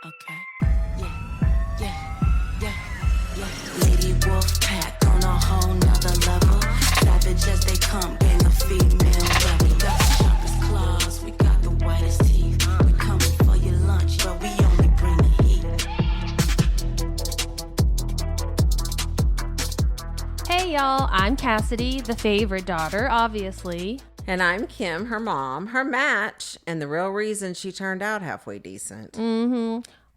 Okay. Yeah. Lady Wolf Pack on a whole nother level. Savage as they come, gang of female rebel. We got the sharpest claws, we got the whitest teeth. We coming for your lunch, but we only bring the heat. Hey y'all, I'm Cassidy, the favorite daughter, obviously. And I'm Kim, her mom, her match, and the real reason she turned out halfway decent.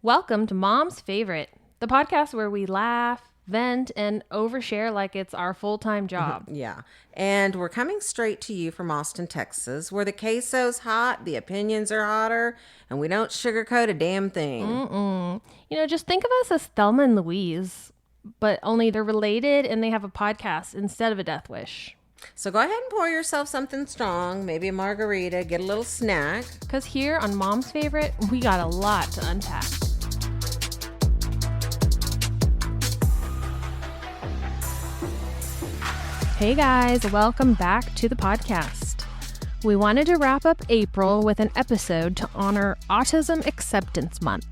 Welcome to Mom's Favorite, the podcast where we laugh, vent, and overshare like it's our full-time job. Yeah. And we're coming straight to you from Austin, Texas, where the queso's hot, the opinions are hotter, and we don't sugarcoat a damn thing. You know, just think of us as Thelma and Louise, but only they're related and they have a podcast instead of a death wish. So go ahead and pour yourself something strong, maybe a margarita, get a little snack. Because here on Mom's Favorite, we got a lot to unpack. Hey guys, welcome back to the podcast. We wanted to wrap up April with an episode to honor Autism Acceptance Month.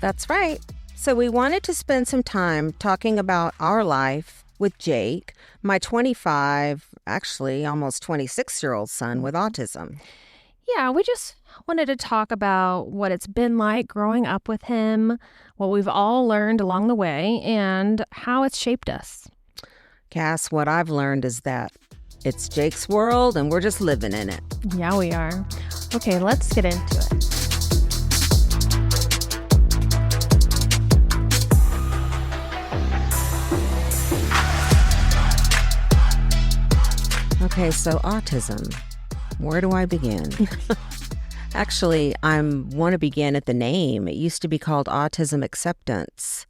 That's right. So we wanted to spend some time talking about our life with Jake, my 25, actually almost 26-year-old son with autism. Yeah, we just wanted to talk about what it's been like growing up with him, what we've all learned along the way, and how it's shaped us. Cass, what I've learned is that it's Jake's world and we're just living in it. Yeah, we are. Okay, let's get into it. Okay, so autism. Where do I begin? Actually, I want to begin at the name. It used to be called Autism Acceptance.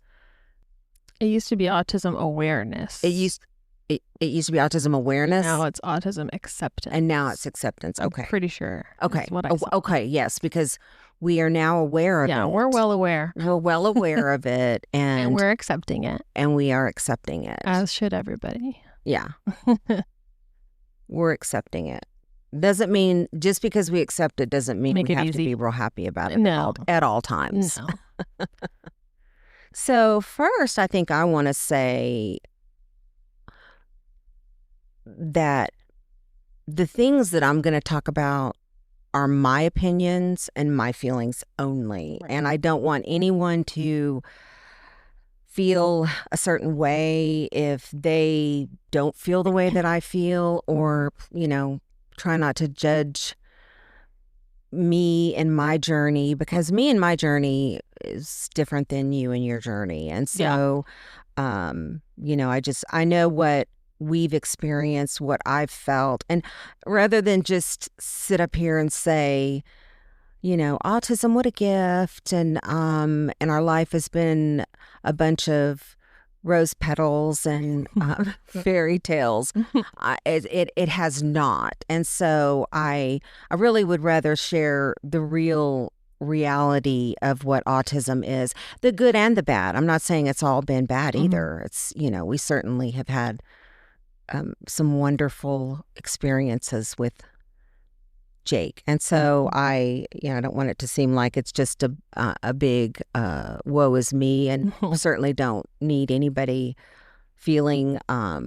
It used to be autism awareness. It used to be autism awareness. Now it's autism acceptance. And now it's acceptance. Okay. I'm pretty sure. Okay. That's what I saw. Okay, yes, because we are now aware of it. Yeah, we're well aware. We're well aware of it. And we're accepting it. And we are accepting it. As should everybody. Yeah. We're accepting it. Doesn't mean, just because we accept it doesn't mean we have to be real happy about it No. at all times. No. So first, I think I want to say that the things that I'm going to talk about are my opinions and my feelings only. Right. And I don't want anyone to feel a certain way if they don't feel the way that I feel, or, you know, try not to judge me and my journey, because me and my journey is different than you and your journey. And so, you know, I know what we've experienced, what I've felt. And rather than just sit up here and say, you know, autism, what a gift, and our life has been a bunch of rose petals and fairy tales. It has not. And so I really would rather share the real reality of what autism is, the good and the bad. I'm not saying it's all been bad either. It's, you know, we certainly have had some wonderful experiences with Jake. And so I don't want it to seem like it's just a big woe is me, and certainly don't need anybody feeling I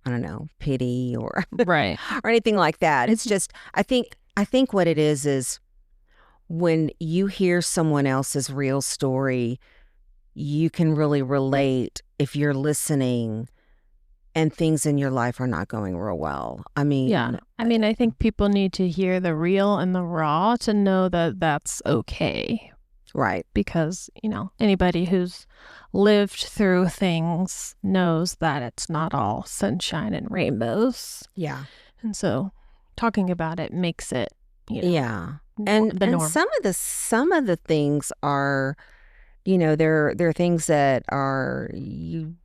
don't know, pity or Right. or anything like that. It's just I think what it is when you hear someone else's real story, you can really relate if you're listening and things in your life are not going real well. I mean, Yeah. I mean, I think people need to hear the real and the raw to know that that's okay. right. Because, you know, anybody who's lived through things knows that it's not all sunshine and rainbows. Yeah. And so talking about it makes it, you know, Yeah. And the norm. some of the things are, you know, there are things that are you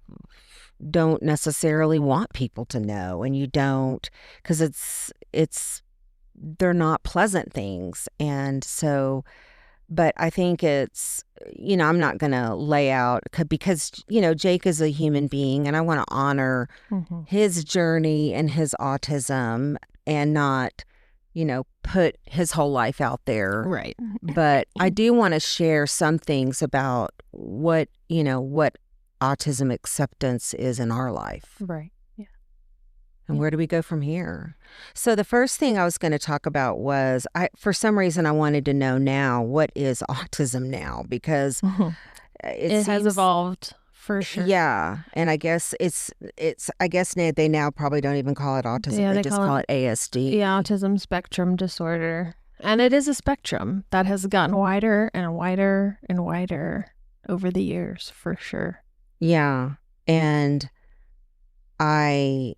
don't necessarily want people to know, and you don't, because they're not pleasant things. And so, but I think it's, you know, I'm not going to lay out, because, you know, Jake is a human being and I want to honor his journey and his autism, and not put his whole life out there. Right. But I do want to share some things about what autism acceptance is in our life. Right. Yeah. And where do we go from here? So the first thing I was going to talk about was, for some reason, I wanted to know now, what is autism now? Because it has evolved for sure. Yeah. And I guess I guess they now probably don't even call it autism. Yeah, they just call it ASD. Yeah, autism spectrum disorder. And it is a spectrum that has gotten wider and wider and wider over the years, for sure. Yeah. And I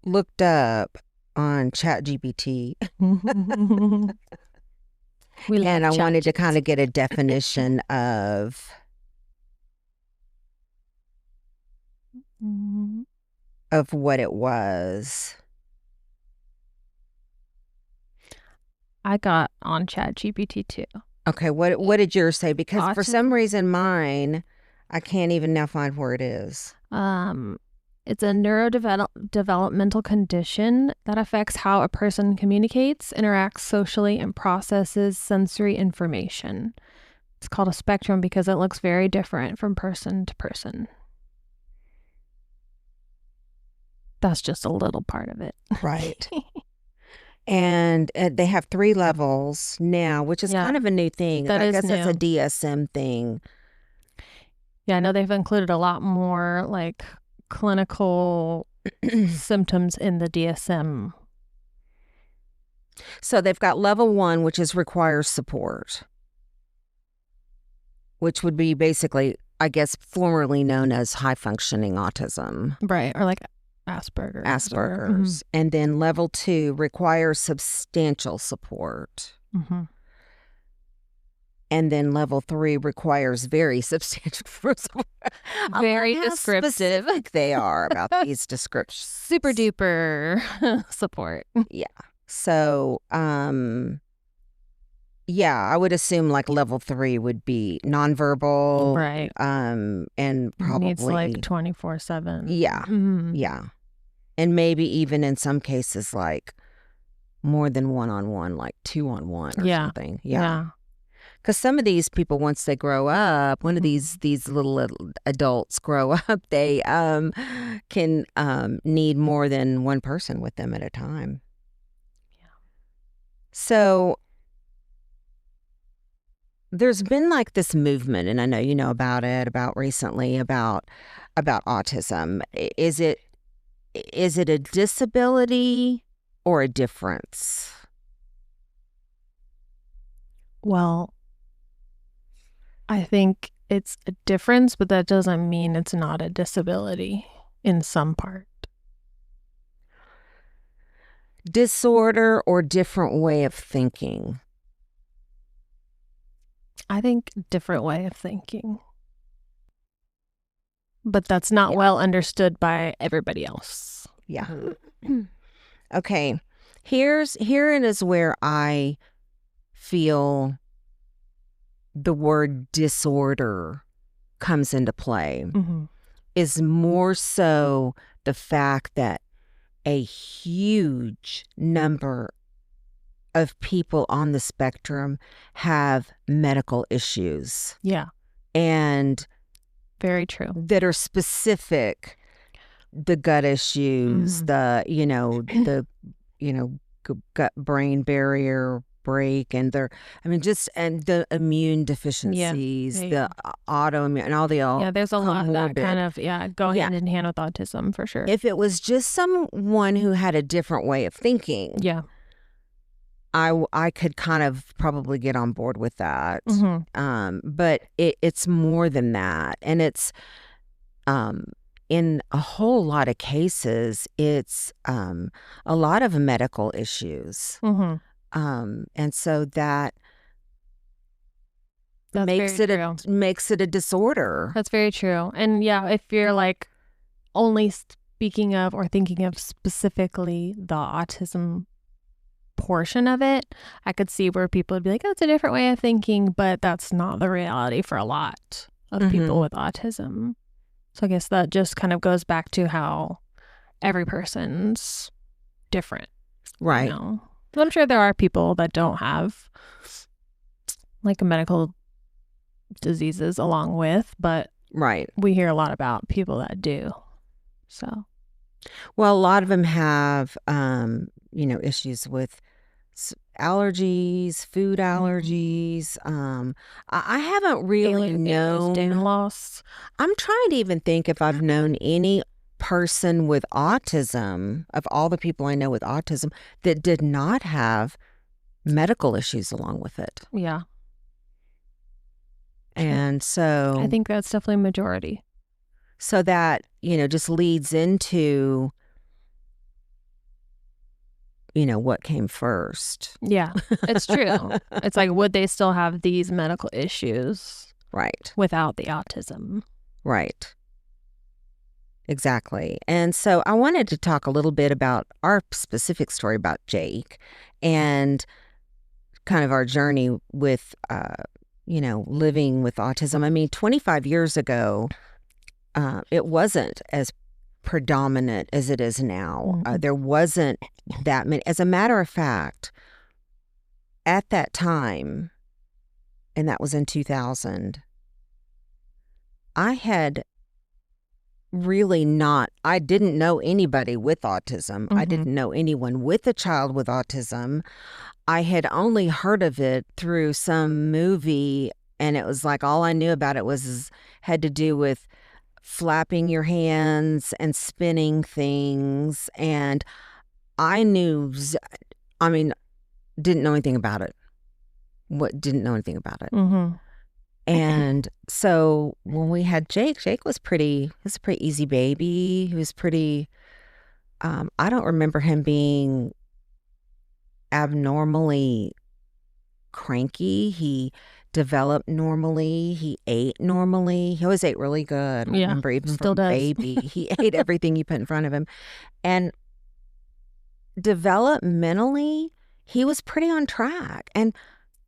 looked up on ChatGPT and I wanted to kind of get a definition of what it was. I got on ChatGPT too. Okay, what did yours say? Because for some reason mine, I can't even now find where it is. It's a neurodevelopmental condition that affects how a person communicates, interacts socially, and processes sensory information. It's called a spectrum because it looks very different from person to person. That's just a little part of it. Right. And they have 3 levels now, which is kind of a new thing. I guess it's a DSM thing. Yeah, I know they've included a lot more like clinical symptoms in the DSM. So they've got level 1, which is requires support, which would be basically, I guess, formerly known as high functioning autism. Right. Or like Asperger's. Mm-hmm. And then level 2 requires substantial support. Mm-hmm. And then level 3 requires very substantial support. Very how descriptive. Specific they are about these descriptions. Super duper support. Yeah. So, yeah, I would assume like level 3 would be nonverbal. Right. And probably needs like 24/7. Yeah. Mm-hmm. Yeah. And maybe even in some cases like more than 1-on-1, like 2-on-1 or something. Yeah. Because some of these people, once they grow up, one of these little adults grow up, they can need more than one person with them at a time. Yeah. So there's been like this movement, and I know you know about it, about recently, about autism. Is it a disability or a difference? Well, I think it's a difference, but that doesn't mean it's not a disability in some part. Disorder or different way of thinking? I think different way of thinking. But that's not well understood by everybody else. Yeah. Okay. Here is where I feel the word disorder comes into play. Mm-hmm. Is more so the fact that a huge number of people on the spectrum have medical issues. Yeah. And very true. That are specific. The gut issues, mm-hmm. the gut brain barrier break, and and the immune deficiencies, the autoimmune, and all there's a lot of that kind of going hand in hand with autism for sure. If it was just someone who had a different way of thinking, I could kind of probably get on board with that. Mm-hmm. But it's more than that, and it's in a whole lot of cases, it's a lot of medical issues. Mm-hmm. And so that makes it a disorder. That's very true. And if you're like only speaking of or thinking of specifically the autism portion of it, I could see where people would be like, oh, it's a different way of thinking, but that's not the reality for a lot of mm-hmm. people with autism. So I guess that just kind of goes back to how every person's different. Right. You know? So I'm sure there are people that don't have like medical diseases along with, but Right. we hear a lot about people that do. So Well, a lot of them have, issues with allergies, food allergies. I haven't really known. loss. I'm trying to even think if I've known any person with autism, of all the people I know with autism, that did not have medical issues along with it. Yeah. And so I think that's definitely a majority. So that, just leads into, what came first. Yeah, it's true. It's like, would they still have these medical issues Right. without the autism? Right. Exactly. And so I wanted to talk a little bit about our specific story about Jake and kind of our journey with, living with autism. I mean, 25 years ago, it wasn't as predominant as it is now. There wasn't that many. As a matter of fact, at that time, and that was in 2000, I had really I didn't know anybody with autism. I didn't know anyone with a child with autism. I had only heard of it through some movie, and it was like all I knew about it had to do with flapping your hands and spinning things. And I didn't know anything about it. Didn't know anything about it. And so when we had Jake was a pretty easy baby. He was pretty, I don't remember him being abnormally cranky. He developed normally. He ate normally. He always ate really good. I remember even still from does. baby, he ate everything you put in front of him. And developmentally, he was pretty on track. And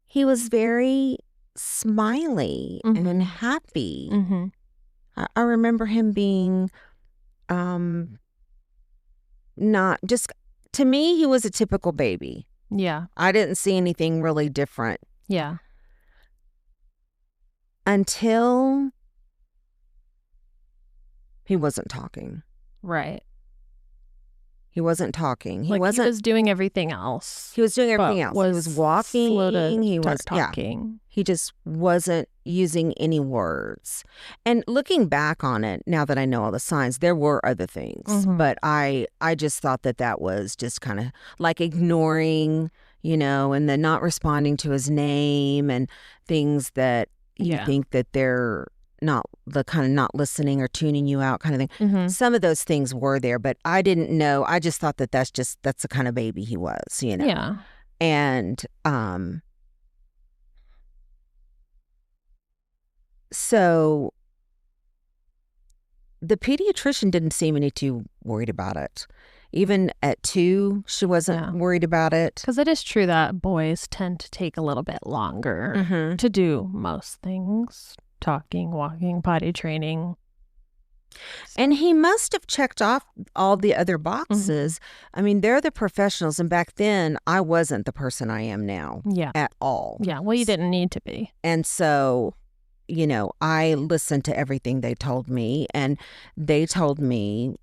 he was very smiley and happy. I remember him being not just, to me, he was a typical baby. Yeah. I didn't see anything really different. Yeah. Until he wasn't talking. Right. He wasn't talking. He was doing everything else. He was doing everything else. He was walking. Slow to he start was talking. He just wasn't using any words. And looking back on it, now that I know all the signs, there were other things. But I just thought that was just kind of like ignoring, and then not responding to his name and things that you think that they're not listening or tuning you out kind of thing. Some of those things were there, but I didn't know. I just thought that's the kind of baby he was, Yeah. And so the pediatrician didn't seem any too worried about it. Even at 2, she wasn't worried about it. Because it is true that boys tend to take a little bit longer to do most things. Talking, walking, potty training. And he must have checked off all the other boxes. I mean, they're the professionals. And back then, I wasn't the person I am now at all. Yeah, well, you didn't need to be. And so, I listened to everything they told me. And they told me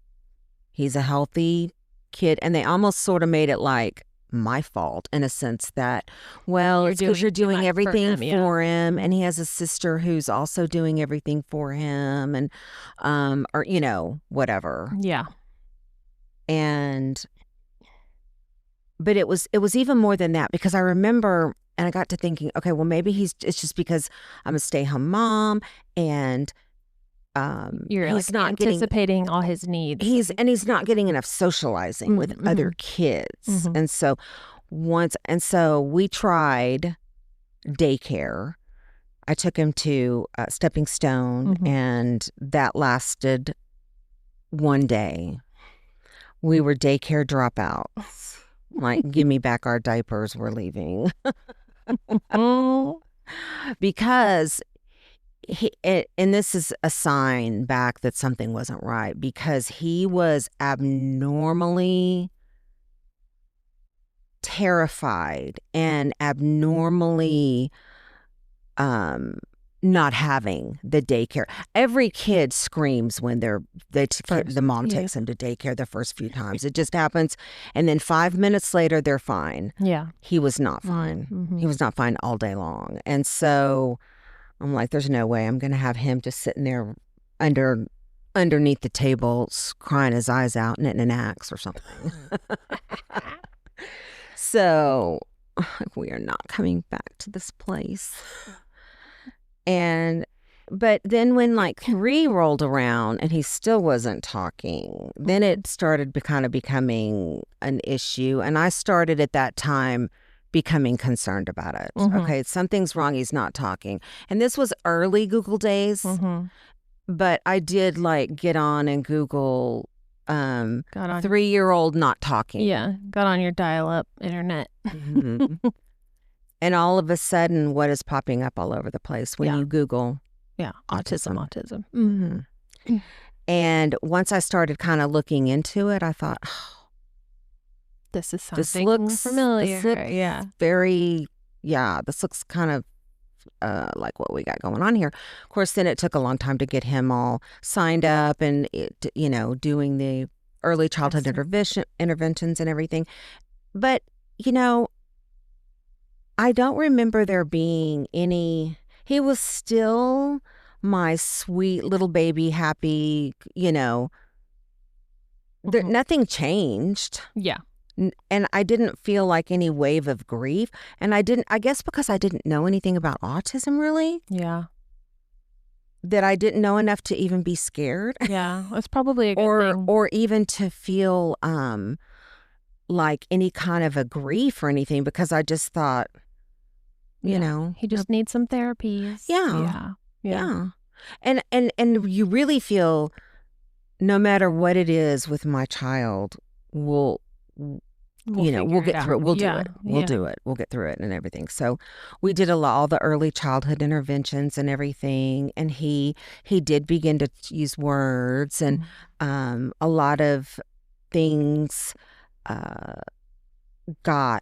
he's a healthy kid. And they almost sort of made it like my fault in a sense that, well, it's because you're doing everything for him, and he has a sister who's also doing everything for him, and or whatever. Yeah. But it was even more than that, because I remember, and I got to thinking, okay, well, maybe it's just because I'm a stay-home mom, and you're he's not anticipating all his needs. He's not getting enough socializing with other kids. And so we tried daycare. I took him to Stepping Stone, and that lasted one day. We were daycare dropouts. Like, give me back our diapers, we're leaving. Because and this is a sign back that something wasn't right, because he was abnormally terrified and abnormally not having the daycare. Every kid screams when the mom takes them to daycare the first few times. It just happens. And then 5 minutes later, they're fine. Yeah. He was not fine. Mm-hmm. He was not fine all day long. And so I'm like, there's no way I'm going to have him just sitting there underneath the table crying his eyes out, knitting an axe or something. So we are not coming back to this place. But then when like 3 rolled around and he still wasn't talking, then it started becoming an issue. And I started at that time becoming concerned about it. Mm-hmm. Okay, something's wrong. He's not talking. And this was early Google days, but I did like get on and Google 3-year-old not talking. Yeah, got on your dial-up internet. Mm-hmm. And all of a sudden, what is popping up all over the place when you Google autism? Mm-hmm. And once I started kind of looking into it, I thought, oh, this is something familiar. This looks kind of like what we got going on here. Of course, then it took a long time to get him all signed up and, doing the early childhood interventions and everything. But, I don't remember there being any. He was still my sweet little baby, happy, nothing changed. Yeah. And I didn't feel like any wave of grief. And I guess because I didn't know anything about autism really. Yeah. That I didn't know enough to even be scared. Yeah. That's probably a good thing. Or even to feel like any kind of a grief or anything, because I just thought, he just needs some therapies. Yeah. And you really feel no matter what it is with my child, we'll get through it. We'll do it. We'll do it. We'll get through it and everything. So we did all the early childhood interventions and everything. And he did begin to use words and a lot of things got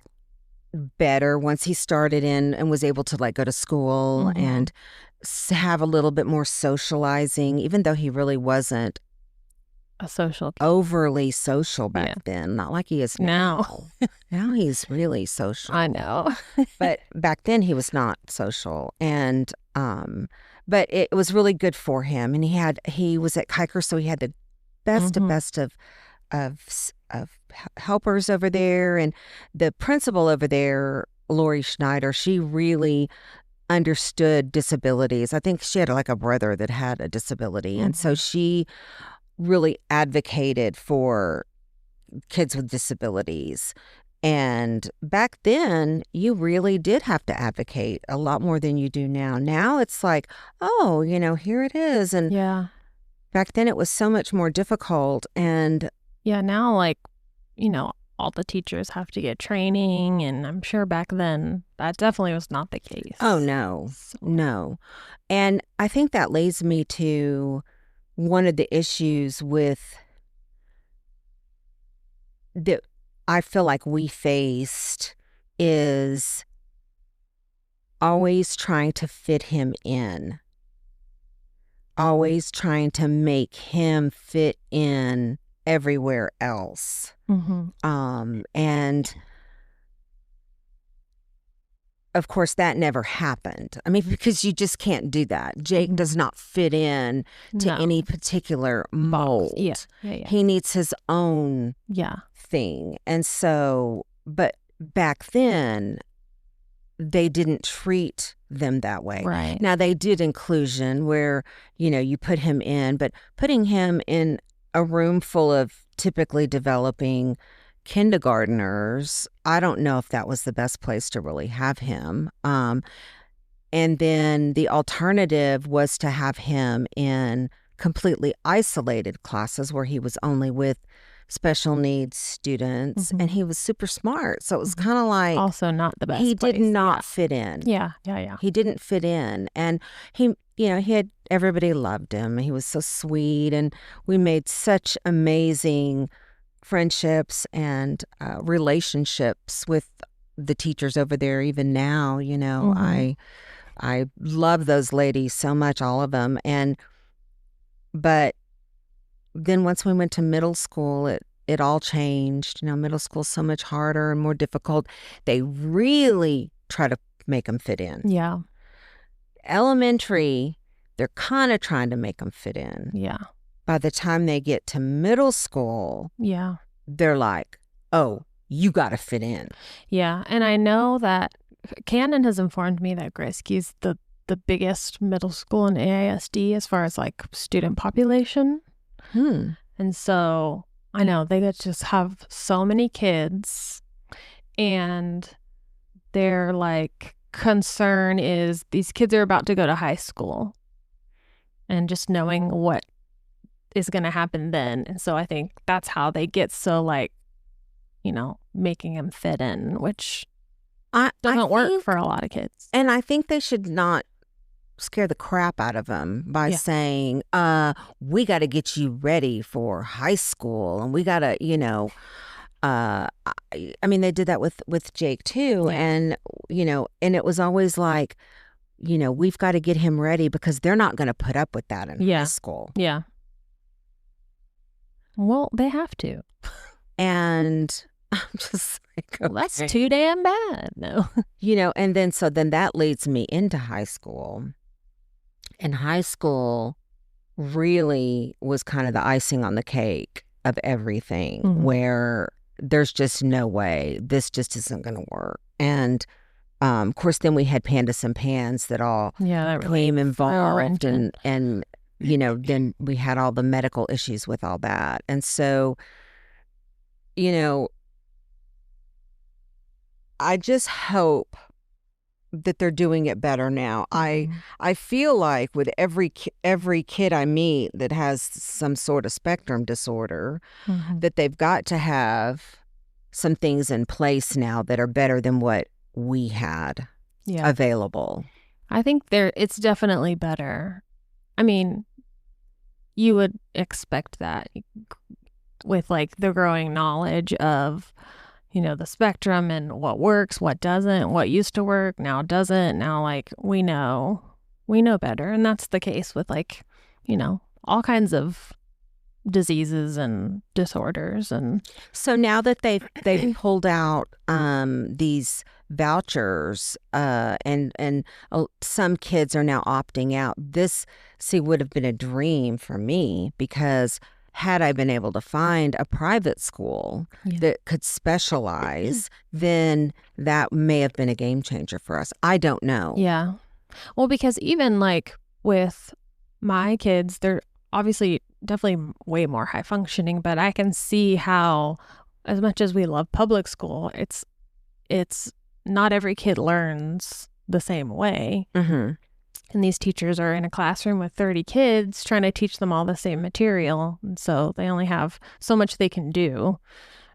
better once he started in and was able to like go to school and have a little bit more socializing, even though he really wasn't overly social back then. Not like he is now. Now he's really social. I know. But back then he was not social. And but it was really good for him. And he was at Kiker, so he had the best of helpers over there. And the principal over there, Lori Schneider, she really understood disabilities. I think she had like a brother that had a disability. And so she really advocated for kids with disabilities. And back then, you really did have to advocate a lot more than you do now. Now it's like, oh, here it is. And back then it was so much more difficult. And now like, all the teachers have to get training. And I'm sure back then that definitely was not the case. Oh, no, no. And I think that leads me to one of the issues that I feel like we faced is always trying to fit him in, always trying to make him fit in everywhere else. And of course that never happened. I mean, because you just can't do that. Jake does not fit in to any particular mold. Yeah. He needs his own thing. And so, but back then they didn't treat them that way. Right. Now they did inclusion where, you put him in, but putting him in a room full of typically developing kindergartners, I don't know if that was the best place to really have him. And then the alternative was to have him in completely isolated classes where he was only with special needs students and he was super smart. So it was kind of like also not the best he place. did not fit in. Yeah. He didn't fit in. And he had, everybody loved him. He was so sweet. And we made such amazing friendships and relationships with the teachers over there even now. I love those ladies so much, all of them. But then once we went to middle school, it all changed. Middle school's so much harder and more difficult. They really try to make them fit in. Yeah. Elementary, they're kind of trying to make them fit in. Yeah. By the time they get to middle school, Yeah. they're like, oh, you got to fit in. Yeah. And I know that Cannon has informed me that Grayski's the biggest middle school in AISD as far as like student population. And so I know they just have so many kids, and their like concern is these kids are about to go to high school and just knowing what is going to happen then. And so I think that's how they get so like, making them fit in, which doesn't work for a lot of kids. And I think they should not scare the crap out of them by saying, we got to get you ready for high school, and we got to, I mean, they did that with Jake too. And, and it was always like, we've got to get him ready because they're not going to put up with that in high school. Yeah. Well, they have to. And I'm just like, okay. Well, that's too damn bad. No. And then that leads me into high school. And high school really was kind of the icing on the cake of everything, where there's just no way this just isn't going to work. And of course, then we had Pandas and Pans that all became involved, and then we had all the medical issues with all that. And so, I just hope that they're doing it better now. I feel like with every kid I meet that has some sort of spectrum disorder, that they've got to have some things in place now that are better than what we had available. I think it's definitely better. I mean, you would expect that with like the growing knowledge of the spectrum and what works, what doesn't, what used to work, now doesn't. Now, like, we know better. And that's the case with like, all kinds of diseases and disorders. And so now that they've pulled out these vouchers and some kids are now opting out. This would have been a dream for me, because had I been able to find a private school that could specialize, then that may have been a game changer for us. I don't know. Yeah. Well, because even like with my kids, they're obviously definitely way more high functioning, but I can see how, as much as we love public school, it's not every kid learns the same way. And these teachers are in a classroom with 30 kids trying to teach them all the same material. And so they only have so much they can do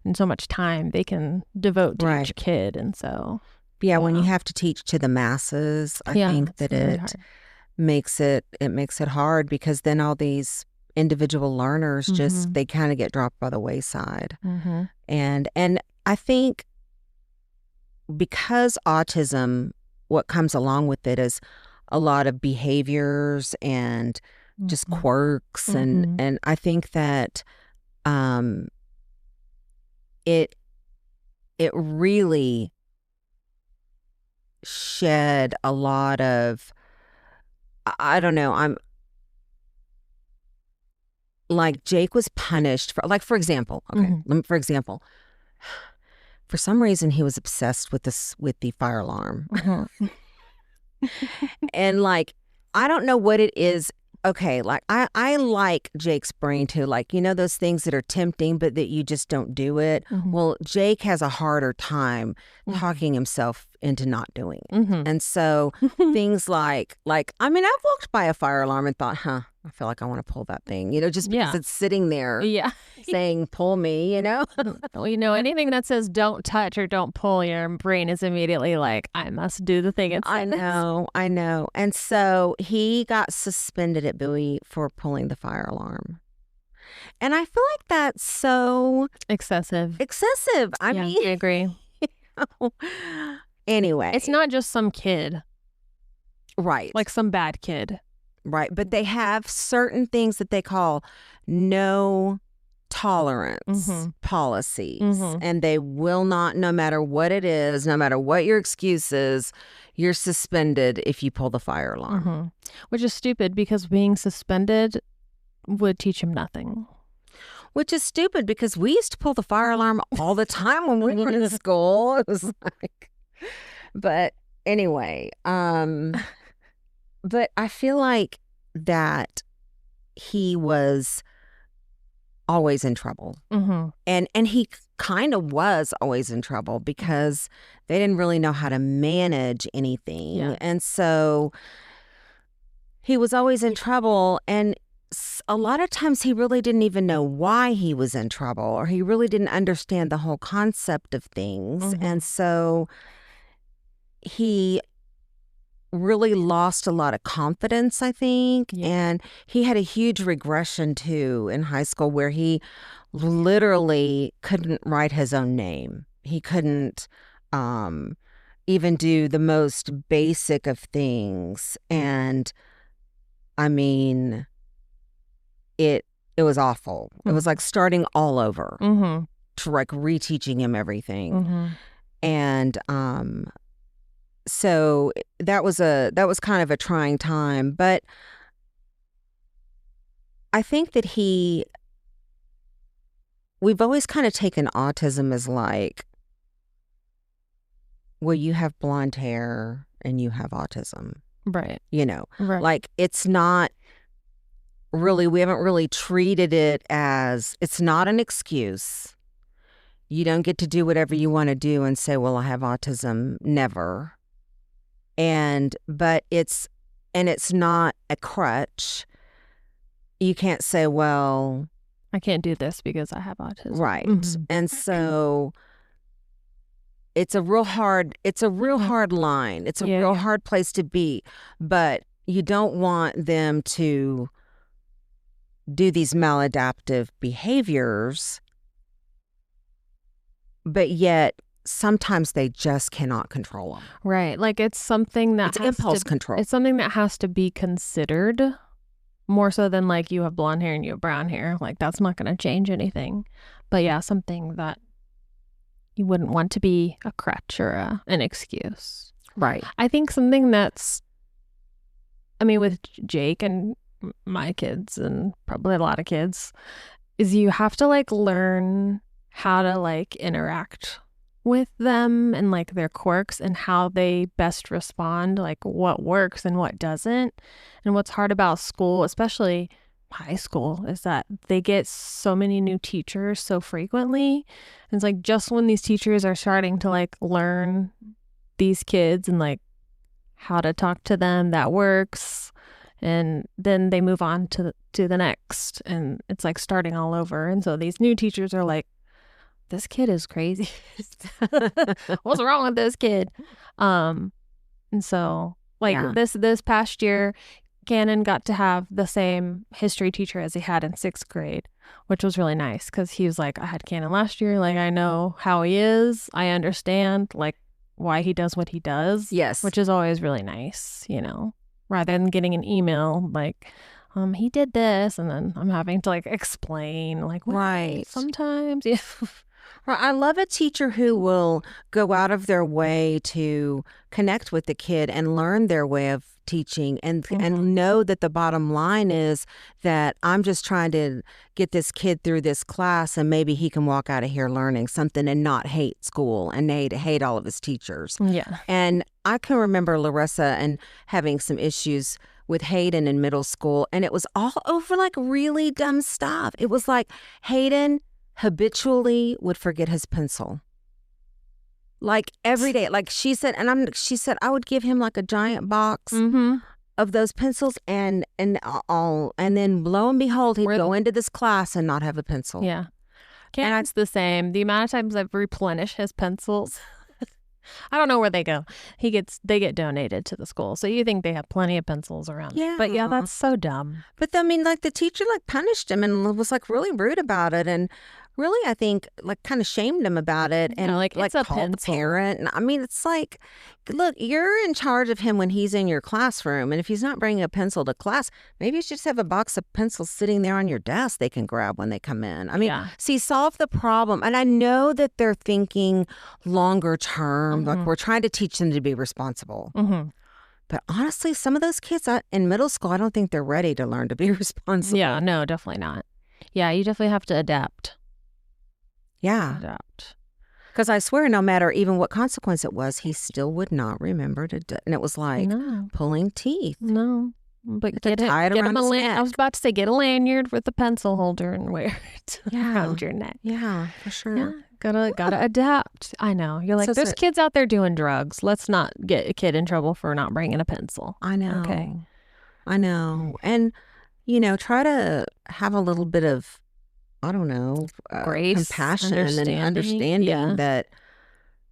and so much time they can devote to each kid. And so, when you have to teach to the masses, I think that it makes it hard, because then all these individual learners they kind of get dropped by the wayside. And I think because autism, what comes along with it is a lot of behaviors and just quirks. And I think that it really shed a lot of, I don't know, I'm like, Jake was punished for, like, for example, for some reason he was obsessed with the fire alarm. And like, I don't know what it is. Okay, like I like Jake's brain too. Like, those things that are tempting, but that you just don't do it. Well, Jake has a harder time talking himself into not doing it. And so things like, I mean, I've walked by a fire alarm and thought, I feel like I want to pull that thing, just because it's sitting there saying, pull me, Well, anything that says don't touch or don't pull, your brain is immediately like, I must do the thing. I know. And so he got suspended at Bowie for pulling the fire alarm. And I feel like that's so excessive. I mean, I agree. Anyway. It's not just some kid, Right. like some bad kid. Right. But they have certain things that they call no tolerance policies. And they will not, no matter what it is, no matter what your excuse is, you're suspended if you pull the fire alarm. Which is stupid because being suspended would teach him nothing. Which is stupid because we used to pull the fire alarm all the time when we were in school. It was like, but anyway, but I feel like that he was always in trouble. And he kind of was always in trouble because they didn't really know how to manage anything. Yeah. And so he was always in trouble. And a lot of times he really didn't even know why he was in trouble, or he really didn't understand the whole concept of things. And so he really lost a lot of confidence, I think. Yeah. And he had a huge regression too in high school where he literally couldn't write his own name. He couldn't even do the most basic of things. And I mean, it was awful. It was like starting all over, to like reteaching him everything. And so that was kind of a trying time, but I think that we've always kind of taken autism as like, well, you have blonde hair and you have autism. Right. You know, Right. like it's not really, we haven't really treated it as, it's not an excuse. You don't get to do whatever you want to do and say, well, I have autism. Never. But it's not a crutch. You can't say, well, I can't do this because I have autism. right. And so it's a real hard line. It's a real hard place to be, but you don't want them to do these maladaptive behaviors, but yet sometimes they just cannot control them. Right. Like it's something that It's impulse control. It's something that has to be considered more so than like you have blonde hair and you have brown hair. Like that's not going to change anything. But yeah, something that you wouldn't want to be a crutch or an excuse. Right. I think something that's, I mean, with Jake and my kids and probably a lot of kids, is you have to like learn how to like interact with them and like their quirks and how they best respond, like what works and what doesn't. And what's hard about school, especially high school, is that they get so many new teachers so frequently. And it's like just when these teachers are starting to like learn these kids and like how to talk to them, that works. And then they move on to the next, and it's like starting all over. And so these new teachers are like, this kid is crazy. What's wrong with this kid? And so like this past year, Cannon got to have the same history teacher as he had in 6th grade, which was really nice because he was like, I had Cannon last year. Like, I know how he is. I understand like why he does what he does. Yes. Which is always really nice, you know, rather than getting an email like, he did this. And then I'm having to like explain like, what? Right. Sometimes. Yeah. Well, I love a teacher who will go out of their way to connect with the kid and learn their way of teaching and know that the bottom line is that I'm just trying to get this kid through this class and maybe he can walk out of here learning something and not hate school and hate all of his teachers. Yeah. And I can remember Larissa and having some issues with Hayden in middle school, and it was all over like really dumb stuff. It was like Hayden habitually would forget his pencil. Like every day. Like she said I would give him like a giant box of those pencils and then lo and behold he'd go into this class and not have a pencil. Yeah. It's the same. The amount of times I've replenished his pencils, I don't know where they go. They get donated to the school. So you think they have plenty of pencils around. Yeah. But yeah, that's so dumb. But I mean, like the teacher like punished him and was like really rude about it and really, I think, like kind of shamed him about it and like, it's a called the pencil. parent. And I mean, it's like, look, you're in charge of him when he's in your classroom. And if he's not bringing a pencil to class, maybe you should just have a box of pencils sitting there on your desk they can grab when they come in. I mean, Yeah. see, solve the problem. And I know that they're thinking longer term, like we're trying to teach them to be responsible. Mm-hmm. But honestly, some of those kids in middle school, I don't think they're ready to learn to be responsible. Yeah, no, definitely not. Yeah, you definitely have to adapt. Yeah. Adapt. Because I swear, no matter even what consequence it was, he still would not remember to do. And it was like No. pulling teeth. No. But To tie it around his neck. I was about to say, get a lanyard with a pencil holder and wear it around your neck. Yeah, for sure. Yeah, gotta adapt. I know. You're like, So there's kids out there doing drugs. Let's not get a kid in trouble for not bringing a pencil. I know. Okay. I know. And, try to have a little bit of, I don't know, Grace, compassion and understanding that.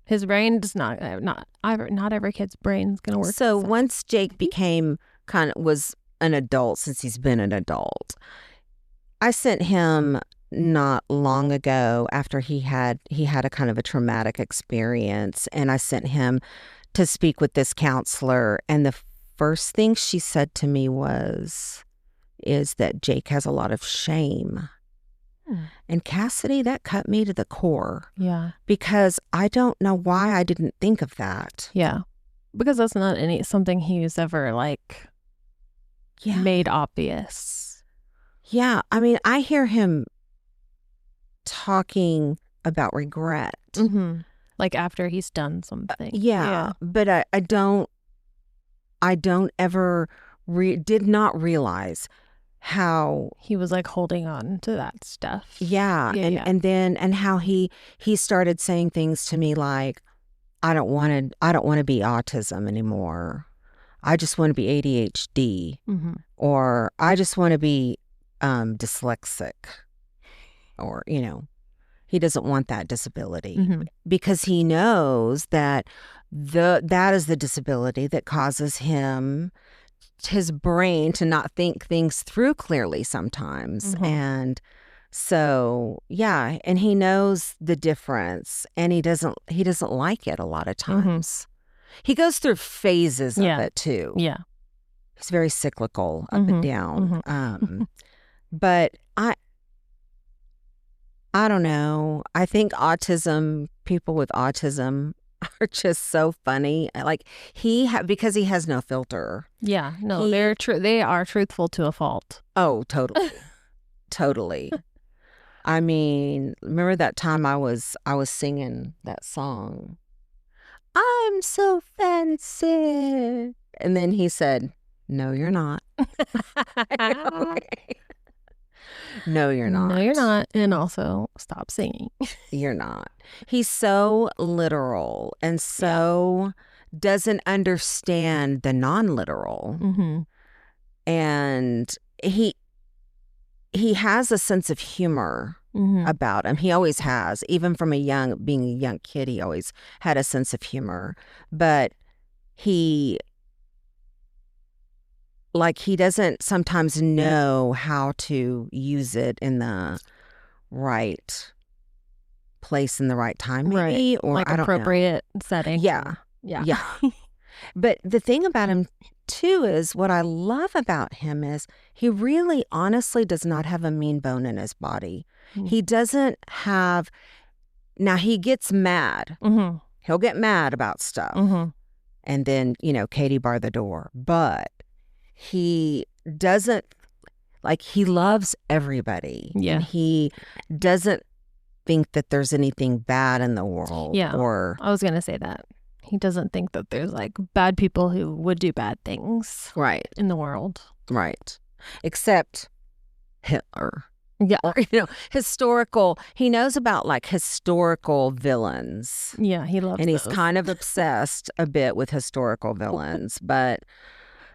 His brain does not every kid's brain is going to work. So once Jake became was an adult, since he's been an adult, I sent him not long ago after he had a kind of a traumatic experience, and I sent him to speak with this counselor, and the first thing she said to me is that Jake has a lot of shame. And Cassidy, that cut me to the core. Yeah. Because I don't know why I didn't think of that. Yeah. Because that's not something he's ever made obvious. Yeah. I mean, I hear him talking about regret. Mm-hmm. Like after he's done something. Yeah. But I don't ever did not realize how he was holding on to that stuff. Yeah. And how he started saying things to me like, I don't want to be autism anymore. I just want to be ADHD. Mm-hmm. Or I just want to be dyslexic. Or, he doesn't want that disability. Mm-hmm. Because he knows that that is the disability that causes his brain to not think things through clearly sometimes. Mm-hmm. And so, yeah, and he knows the difference, and he doesn't like it a lot of times. Mm-hmm. He goes through phases of it too. Yeah. He's very cyclical, up and down. Mm-hmm. But I don't know. I think people with autism are just so funny. Like because he has no filter. Yeah, no, they're true. They are truthful to a fault. Oh, totally. Totally. I mean, remember that time I was singing that song, I'm so fancy. And then he said, no, you're not. No, you're not. No, you're not. And also, stop singing. You're not. He's so literal and so doesn't understand the non-literal. Mm-hmm. And he has a sense of humor about him. He always has. Even from being a young kid, he always had a sense of humor. But he doesn't sometimes know how to use it in the right place in the right time, maybe, right. or I don't appropriate setting. Yeah. But the thing about him too is what I love about him is he really honestly does not have a mean bone in his body. Mm-hmm. He doesn't have. Now he gets mad. Mm-hmm. He'll get mad about stuff, and then Katie bar the door, but he doesn't, he loves everybody. Yeah. And he doesn't think that there's anything bad in the world. Yeah. Or I was going to say that. He doesn't think that there's bad people who would do bad things. Right. In the world. Right. Except Hitler. Yeah. Or, historical. He knows about historical villains. Yeah, he loves and those. He's kind of obsessed a bit with historical villains, but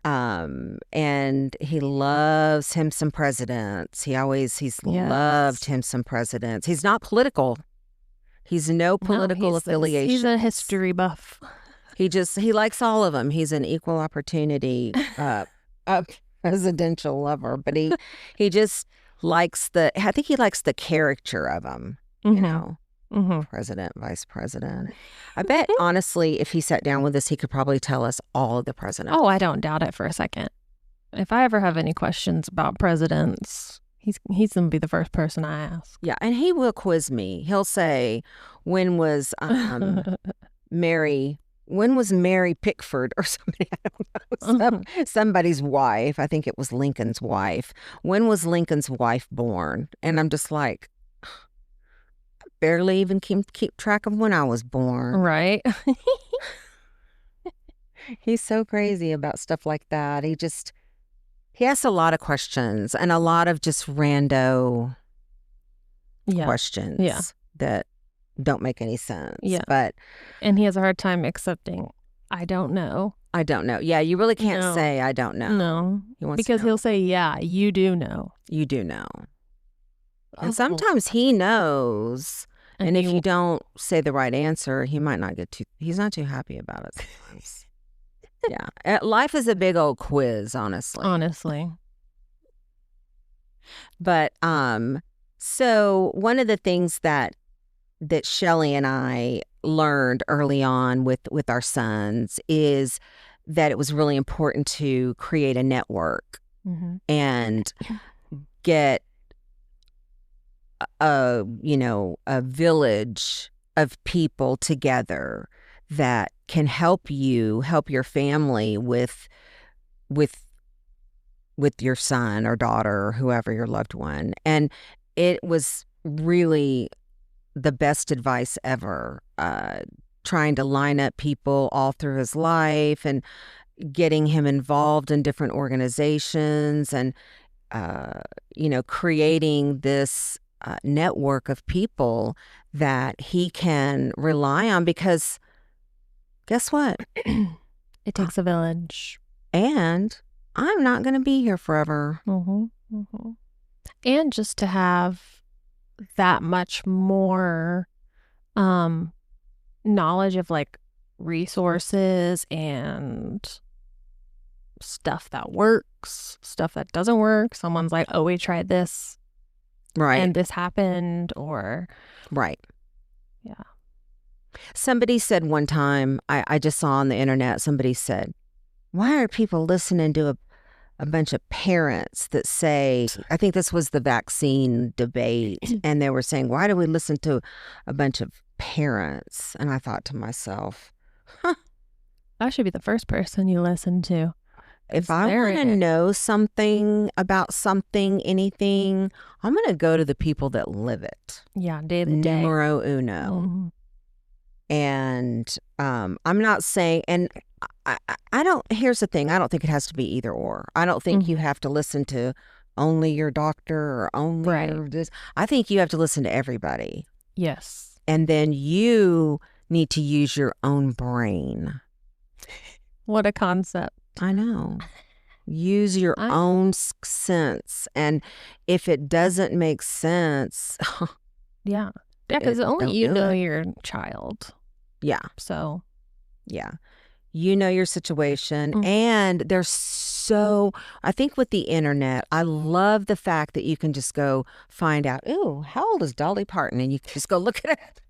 and he loves him some presidents. Loved him some presidents. He's not political. He's no political affiliation. He's a history buff. He likes all of them. He's an equal opportunity presidential lover, but he just likes I think he likes the character of them. you know, president, vice president. I bet, honestly, if he sat down with us, he could probably tell us all of the presidents. Oh, I don't doubt it for a second. If I ever have any questions about presidents, he's going to be the first person I ask. Yeah, and he will quiz me. He'll say, when was Mary Pickford or somebody, I don't know, somebody's wife. I think it was Lincoln's wife. When was Lincoln's wife born? And I'm just like, I barely even keep track of when I was born. Right. He's so crazy about stuff like that. He asks a lot of questions and a lot of just rando questions that don't make any sense. Yeah. And he has a hard time accepting, I don't know. I don't know. Yeah, you really can't say, I don't know. No. Because he'll say, yeah, you do know. You do know. And sometimes he knows. And if you don't say the right answer, he might not he's not too happy about it sometimes. Yeah. Life is a big old quiz, honestly. But so one of the things that Shelley and I learned early on with our sons is that it was really important to create a network and get a village of people together that can help your family with your son or daughter or whoever, your loved one. And it was really the best advice ever, trying to line up people all through his life and getting him involved in different organizations and, creating this network of people that he can rely on, because guess what? It takes a village. And I'm not going to be here forever. And just to have that much more knowledge of like resources and stuff that works, stuff that doesn't work. Someone's like, oh, we tried this. Right. And this happened, or. Right. Yeah. Somebody said one time, I just saw on the internet, somebody said, why are people listening to a bunch of parents that say, I think this was the vaccine debate, and they were saying, why do we listen to a bunch of parents? And I thought to myself, I should be the first person you listen to. If I want to know something about something, anything, I'm going to go to the people that live it. Yeah, day to day. Numero uno. And I'm not saying, and I don't, here's the thing, I don't think it has to be either or. I don't think you have to listen to only your doctor or only your this. I think you have to listen to everybody. Yes. And then you need to use your own brain. What a concept. I know. Use your own sense. And if it doesn't make sense. Yeah, because only you know your child. Yeah. So. Yeah. You know your situation. And there's I think with the internet, I love the fact that you can just go find out, ooh, how old is Dolly Parton? And you can just go look at it.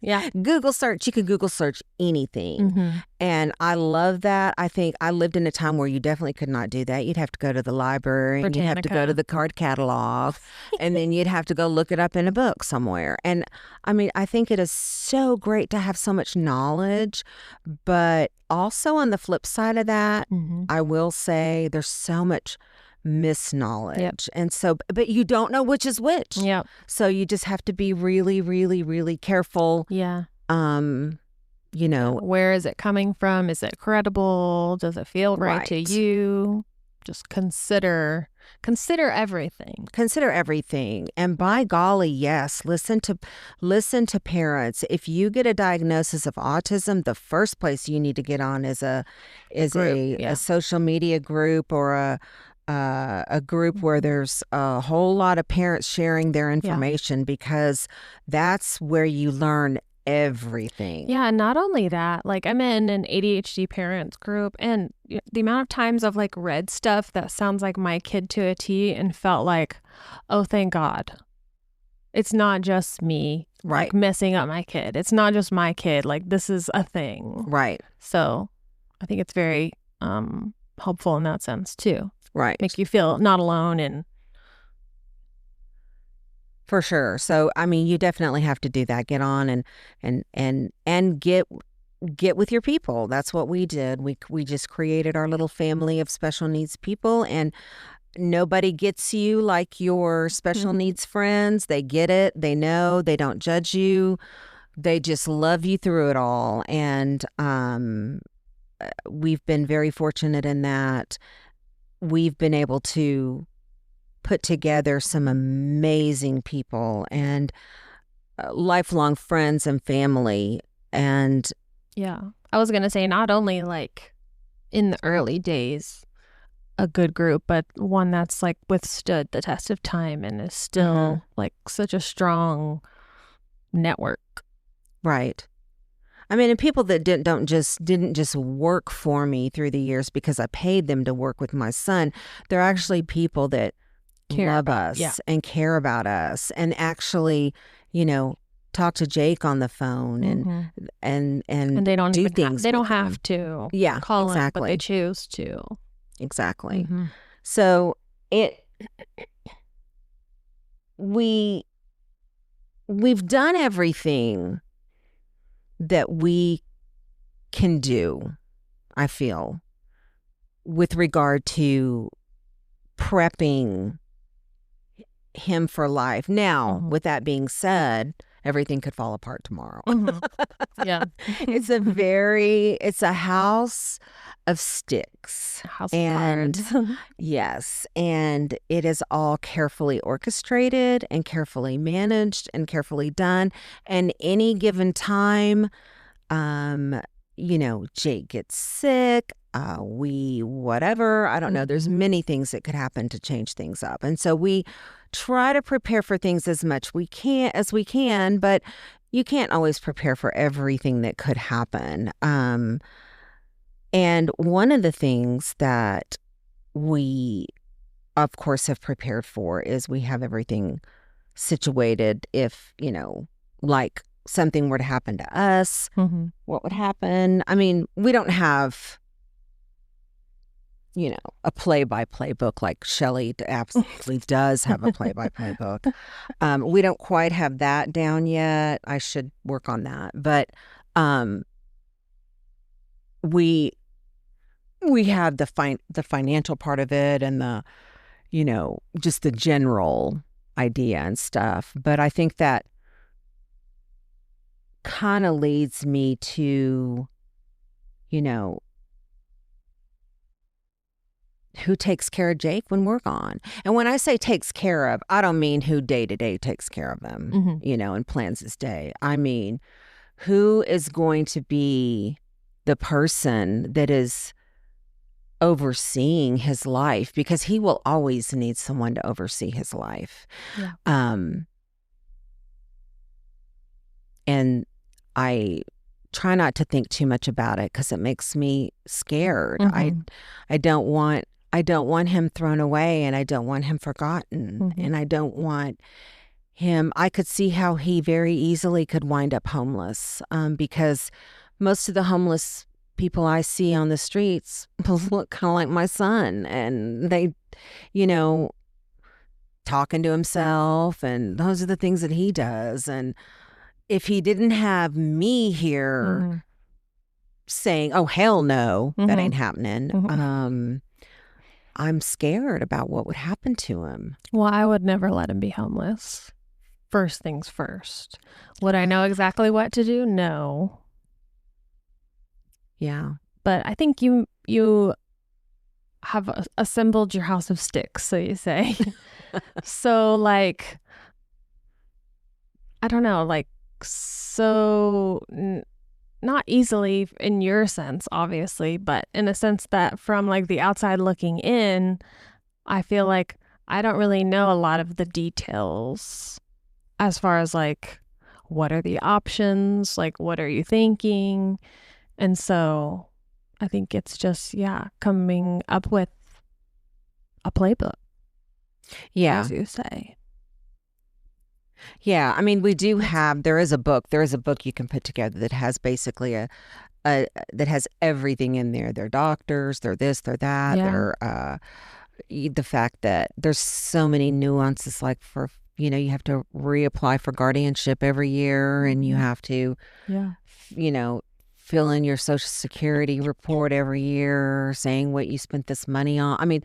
Yeah. Google search. You can Google search anything. And I love that. I think I lived in a time where you definitely could not do that. You'd have to go to the library, and you'd have to go to the card catalog, and then you'd have to go look it up in a book somewhere. And I mean, I think it is so great to have so much knowledge, but also on the flip side of that, I will say there's so much misknowledge. And so, but you don't know which is which. Yeah. So you just have to be really, really, really careful. Yeah. You know, where is it coming from? Is it credible? Does it feel right to you? Just consider everything. Consider everything. And by golly, yes, listen to parents. If you get a diagnosis of autism, the first place you need to get on is a social media group or a group where there's a whole lot of parents sharing their information, because that's where you learn everything. Yeah, and not only that, like I'm in an ADHD parents group, and the amount of times I've like read stuff that sounds like my kid to a T and felt like, oh, thank God. it's not just me Right. like messing up my kid. It's not just my kid. Like, this is a thing. Right. So I think it's very helpful in that sense too. Right. Make you feel not alone. And For sure. So, I mean, you definitely have to do that. Get on and get with your people. That's what we did. We just created our little family of special needs people, and nobody gets you like your special needs friends. They get it. They know. They don't judge you. They just love you through it all. And we've been very fortunate in that we've been able to put together some amazing people and lifelong friends and family. And yeah, I was going to say, not only like in the early days, a good group, but one that's like withstood the test of time and is still like such a strong network. right. I mean, and people that didn't just work for me through the years because I paid them to work with my son. They're actually people that love us and care about us, and actually, talk to Jake on the phone and they don't do even things. They don't have to. Call him, but they choose to. Exactly. So we've done everything that we can do, I feel, with regard to prepping him for life. Now, with that being said, everything could fall apart tomorrow. Yeah. It's a house of sticks. House and of cards. yes, and it is all carefully orchestrated and carefully managed and carefully done. And any given time, Jake gets sick, whatever, I don't know. There's many things that could happen to change things up. And so we try to prepare for things as much as we can, but you can't always prepare for everything that could happen. And one of the things that we, of course, have prepared for is we have everything situated if, like something were to happen to us, what would happen? I mean, we don't have, a play-by-play book like Shelley absolutely does have a play-by-play book. We don't quite have that down yet. I should work on that. But we have the financial part of it and the, just the general idea and stuff. But I think that kind of leads me to, who takes care of Jake when we're gone. And when I say takes care of, I don't mean who day to day takes care of him, and plans his day. I mean, who is going to be the person that is overseeing his life, because he will always need someone to oversee his life. Yeah. And I try not to think too much about it because it makes me scared. I don't want him thrown away, and I don't want him forgotten, and I don't want him. I could see how he very easily could wind up homeless, because most of the homeless people I see on the streets look kind of like my son, and they, talking to himself, and those are the things that he does. And if he didn't have me here saying, oh, hell no, that ain't happening, I'm scared about what would happen to him. Well, I would never let him be homeless. First things first. Would I know exactly what to do? No. Yeah. But I think you have assembled your house of sticks, so you say. So, like, I don't know, like, so not easily in your sense, obviously, but in a sense that from like the outside looking in, I feel like I don't really know a lot of the details as far as like, what are the options? Like, what are you thinking? And so I think it's just, coming up with a playbook. Yeah. As you say. Yeah, I mean, we do have. There is a book. There is a book you can put together that has basically a that has everything in there. They're doctors. They're this. They're that. Yeah. They're the fact that there's so many nuances. Like for you have to reapply for guardianship every year, and you have to Yeah. fill in your Social Security report every year, saying what you spent this money on. I mean,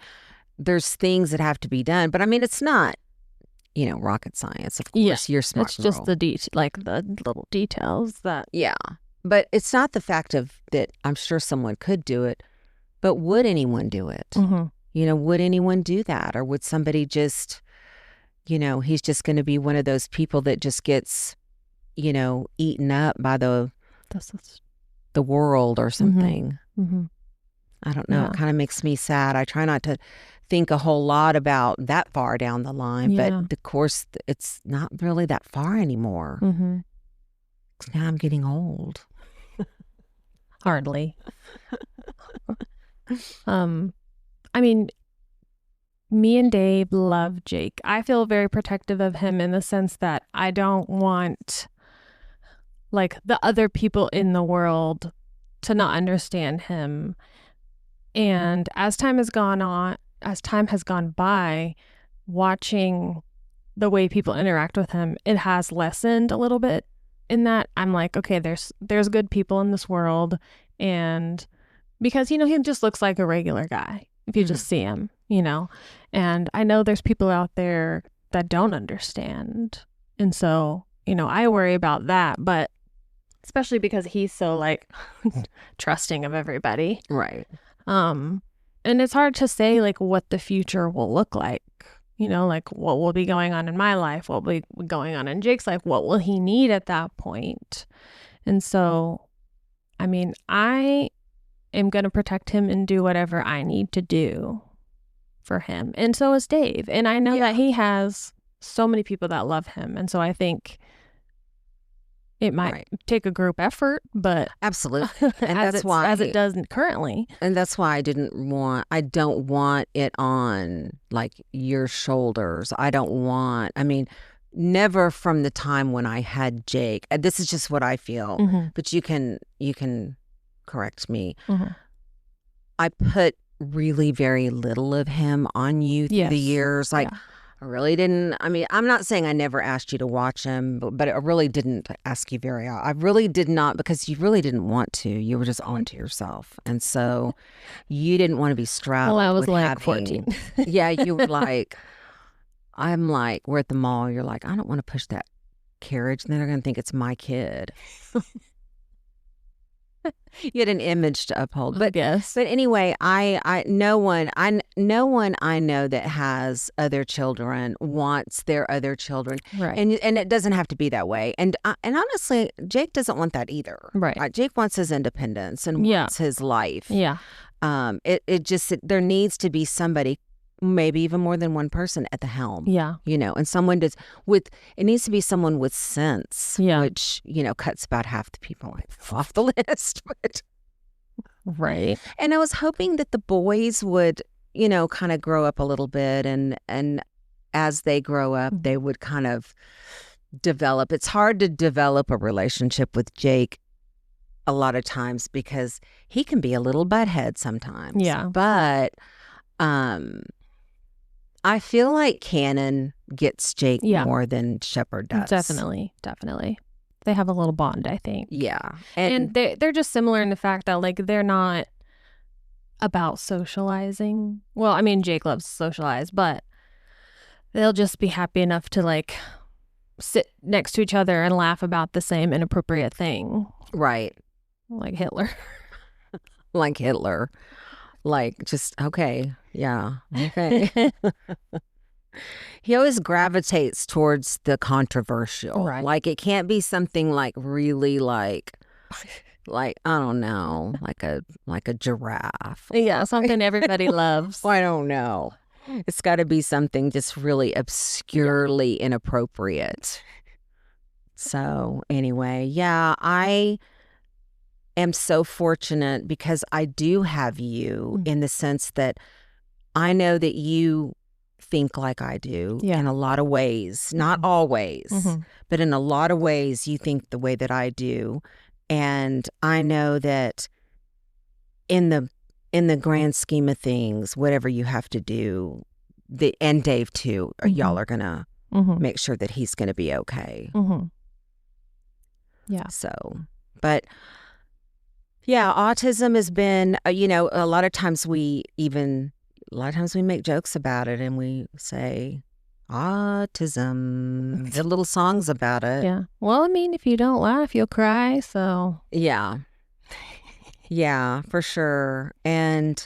there's things that have to be done, but I mean, it's not rocket science. Of course, you're smart. It's just the the little details that. Yeah. But it's not the fact of that I'm sure someone could do it, but would anyone do it? Mm-hmm. Would anyone do that? Or would somebody just, he's just going to be one of those people that just gets, eaten up by the world or something. Mm-hmm. I don't know. Yeah. It kind of makes me sad. I try not to think a whole lot about that far down the line, but of course it's not really that far anymore. Mm-hmm. Now I'm getting old. Hardly. I mean, me and Dave love Jake. I feel very protective of him in the sense that I don't want like the other people in the world to not understand him. And as time has gone by, watching the way people interact with him, it has lessened a little bit in that I'm like, okay, there's good people in this world. And because, he just looks like a regular guy if you just see him, and I know there's people out there that don't understand. And so, I worry about that, but especially because he's so like trusting of everybody. Right. And it's hard to say like what the future will look like, like what will be going on in my life, what will be going on in Jake's life, what will he need at that point. And so, I mean, I am going to protect him and do whatever I need to do for him. And so is Dave. And I know that he has so many people that love him. And so I think it might take a group effort, but absolutely, and that's why as it doesn't currently. And that's why I don't want it on like your shoulders. I mean, never from the time when I had Jake. This is just what I feel, but you can correct me. I put really very little of him on you through the years. Like, I really didn't. I mean, I'm not saying I never asked you to watch him, but I really didn't ask you very often. I really did not, because you really didn't want to. You were just on to yourself. And so you didn't want to be strapped. Well, I was with like 14. Yeah, you were like, I'm like, we're at the mall. You're like, I don't want to push that carriage. And then they're going to think it's my kid. You had an image to uphold, but yes. But anyway, no one I know that has other children wants their other children, right? And it doesn't have to be that way. And honestly, Jake doesn't want that either, right? Jake wants his independence and wants his life. Yeah. There needs to be somebody, maybe even more than one person at the helm. Yeah. And someone it needs to be someone with sense, which, cuts about half the people off the list. But right. And I was hoping that the boys would, kind of grow up a little bit, and as they grow up, they would kind of develop. It's hard to develop a relationship with Jake a lot of times because he can be a little butthead sometimes. Yeah. But I feel like Cannon gets Jake more than Shepard does. Definitely. They have a little bond, I think. Yeah. And they're just similar in the fact that like they're not about socializing. Well, I mean, Jake loves to socialize, but they'll just be happy enough to like sit next to each other and laugh about the same inappropriate thing. Right. Like Hitler. Like Hitler. Like, just, okay. Yeah. Okay. He always gravitates towards the controversial. Right. Like, it can't be something like really like I don't know, like a giraffe. Yeah, something everybody loves. I don't know. It's got to be something just really obscurely inappropriate. So anyway, yeah, I am so fortunate because I do have you in the sense that I know that you think like I do Yeah. in a lot of ways, not always, but in a lot of ways you think the way that I do. And I know that in the grand scheme of things, whatever you have to do, and Dave too, y'all are gonna make sure that he's gonna be okay. Yeah. So, but yeah, autism has been, a lot of times we make jokes about it and we say autism, the little songs about it. Yeah. Well, I mean, if you don't laugh, you'll cry. So Yeah. Yeah, for sure. And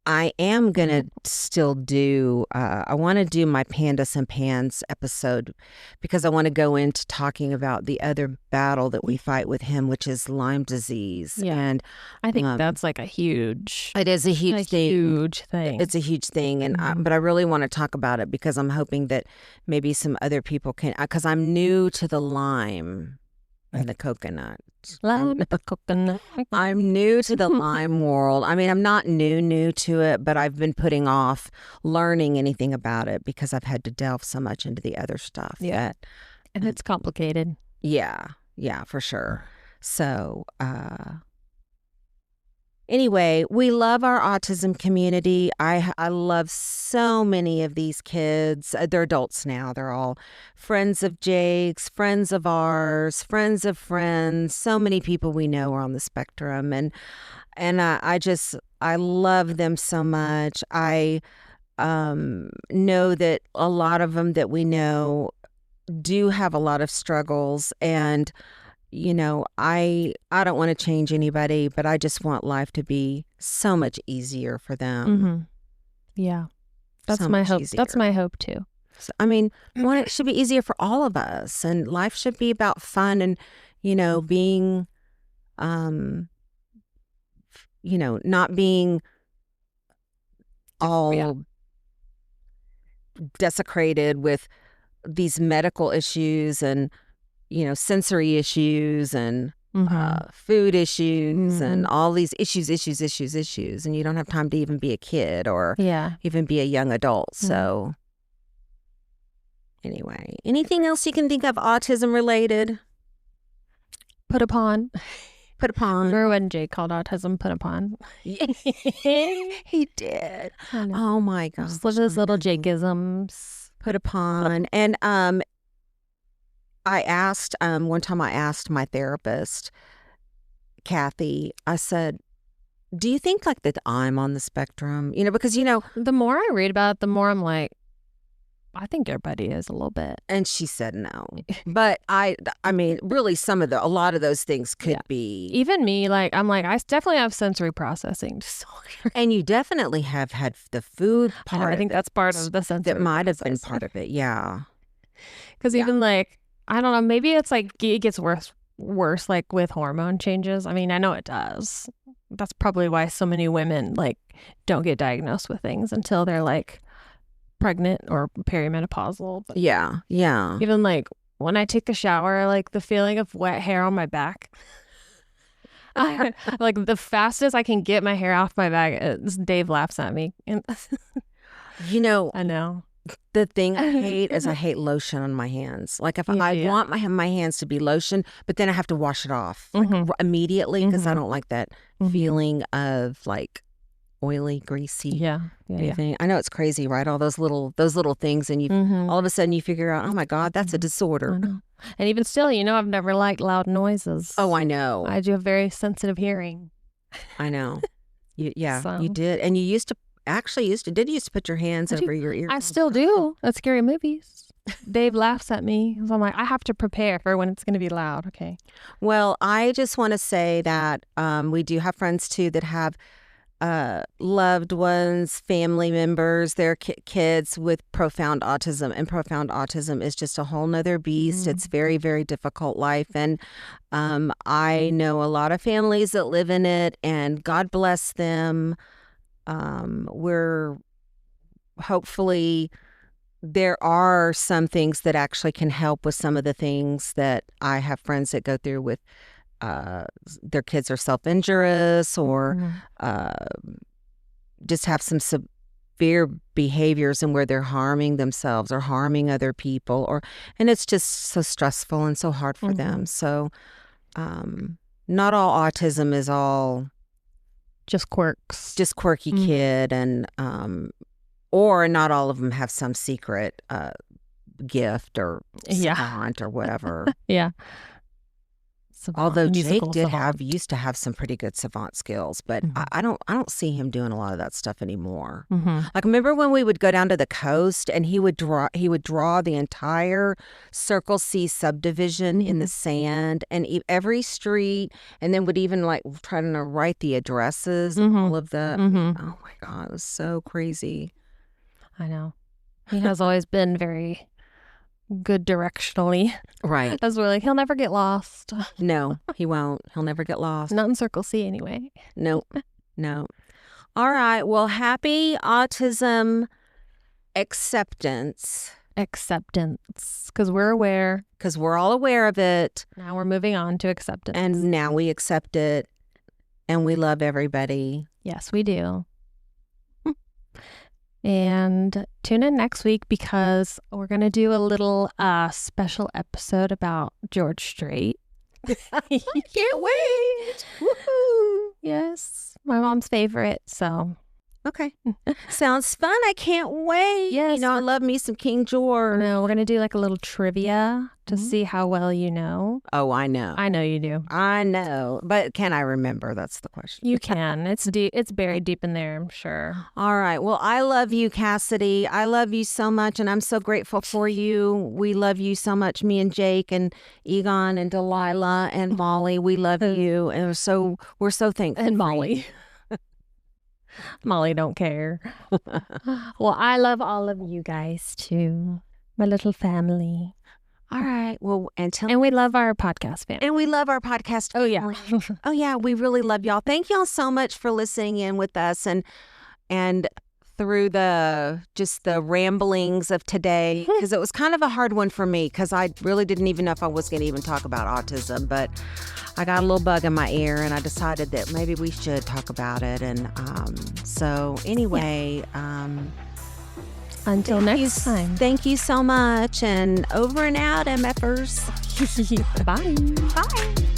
I am going to still do, I want to do my Pandas and Pans episode because I want to go into talking about the other battle that we fight with him, which is Lyme disease. Yeah. And I think that's like a huge, it is a huge thing. Huge thing. It's a huge thing. And but I really want to talk about it because I'm hoping that maybe some other people can, because I'm new to the Lyme and the coconut. Coconut. I'm new to the Lyme world. I mean, I'm not new to it, but I've been putting off learning anything about it because I've had to delve so much into the other stuff. Yeah. And it's complicated. Yeah, for sure. So, anyway, we love our autism community. I love so many of these kids. They're adults now. They're all friends of Jake's, friends of ours, friends of friends. So many people we know are on the spectrum. And I love them so much. I know that a lot of them that we know do have a lot of struggles, and I don't want to change anybody, but I just want life to be so much easier for them. Yeah. That's So my much hope. easier. That's my hope too. So, I mean, it should be easier for all of us, and life should be about fun and, being, not being all desecrated with these medical issues and, sensory issues and food issues and all these issues. And you don't have time to even be a kid or even be a young adult. So anyway, anything else you can think of autism related? Put upon. Remember when Jake called autism put upon? He did. Oh my gosh. Just those little Jakeisms. Put upon. And I asked, one time I asked my therapist, Kathy, I said, do you think like that I'm on the spectrum? Because, the more I read about it, the more I'm like, I think everybody is a little bit. And she said no. But I mean, really a lot of those things could be. Even me, like, I'm like, I definitely have sensory processing disorder. And you definitely have had the food part. I think that's part of the sensory that might have been part of it, yeah. Because even like, I don't know, maybe it's like it gets worse like with hormone changes. I mean, I know it does. That's probably why so many women like don't get diagnosed with things until they're like pregnant or perimenopausal. But yeah. even like when I take a shower, like the feeling of wet hair on my back, like the fastest I can get my hair off my back, Dave laughs at me. And I know. The thing I hate is I hate lotion on my hands. Like if I want my hands to be lotion, but then I have to wash it off immediately because I don't like that feeling of like oily, greasy anything. I know it's crazy, right? All those little things, and you all of a sudden you figure out, oh my God, that's a disorder. I know. And even still, I've never liked loud noises. Oh, I know. I do have very sensitive hearing. I know. You So. did, and you used to put your hands over your ears. I still do. That's scary movies. Dave laughs at me. So I'm like, I have to prepare for when it's going to be loud. Okay. Well, I just want to say that we do have friends too that have loved ones, family members, their kids with profound autism. And profound autism is just a whole nother beast. It's very, very difficult life. And I know a lot of families that live in it, and God bless them. We're hopefully there are some things that actually can help with some of the things that I have friends that go through with their kids are self-injurious or just have some severe behaviors and where they're harming themselves or harming other people, and it's just so stressful and so hard for them. So not all autism is all just quirks, just quirky kid, and or not all of them have some secret gift or savant or whatever. Yeah. Although Jake used to have some pretty good savant skills, but I don't see him doing a lot of that stuff anymore. Like, remember when we would go down to the coast and he would draw the entire Circle C subdivision in the sand and every street, and then would even like try to write the addresses of all of the. Oh my God, it was so crazy. I know. He has always been very good directionally. Right. As we're like, he'll never get lost. No, he won't. He'll never get lost. Not in Circle C anyway. Nope. No. All right. Well, happy Autism Acceptance. Because we're aware. Because we're all aware of it. Now we're moving on to acceptance. And now we accept it. And we love everybody. Yes, we do. And tune in next week because we're going to do a little special episode about George Strait. I can't wait. Woohoo. Yes, my mom's favorite, so. Okay. Sounds fun. I can't wait. Yes. I love me some King George. No, we're going to do like a little trivia to see how well you know. Oh, I know. I know you do. I know. But can I remember? That's the question. You can. It's deep. It's buried deep in there, I'm sure. All right. Well, I love you, Cassidy. I love you so much, and I'm so grateful for you. We love you so much, me and Jake and Egon and Delilah and Molly. We love you, and we're so thankful. And Molly. Molly don't care. Well, I love all of you guys too. My little family. All right. Well, and we love our podcast family. And we love our podcast family. Oh, yeah. Oh, yeah. We really love y'all. Thank y'all so much for listening in with us and through the ramblings of today, because it was kind of a hard one for me because I really didn't even know if I was going to even talk about autism, but I got a little bug in my ear and I decided that maybe we should talk about it. And so anyway, until next time. Thank you so much, and over and out, MFers. Bye. Bye.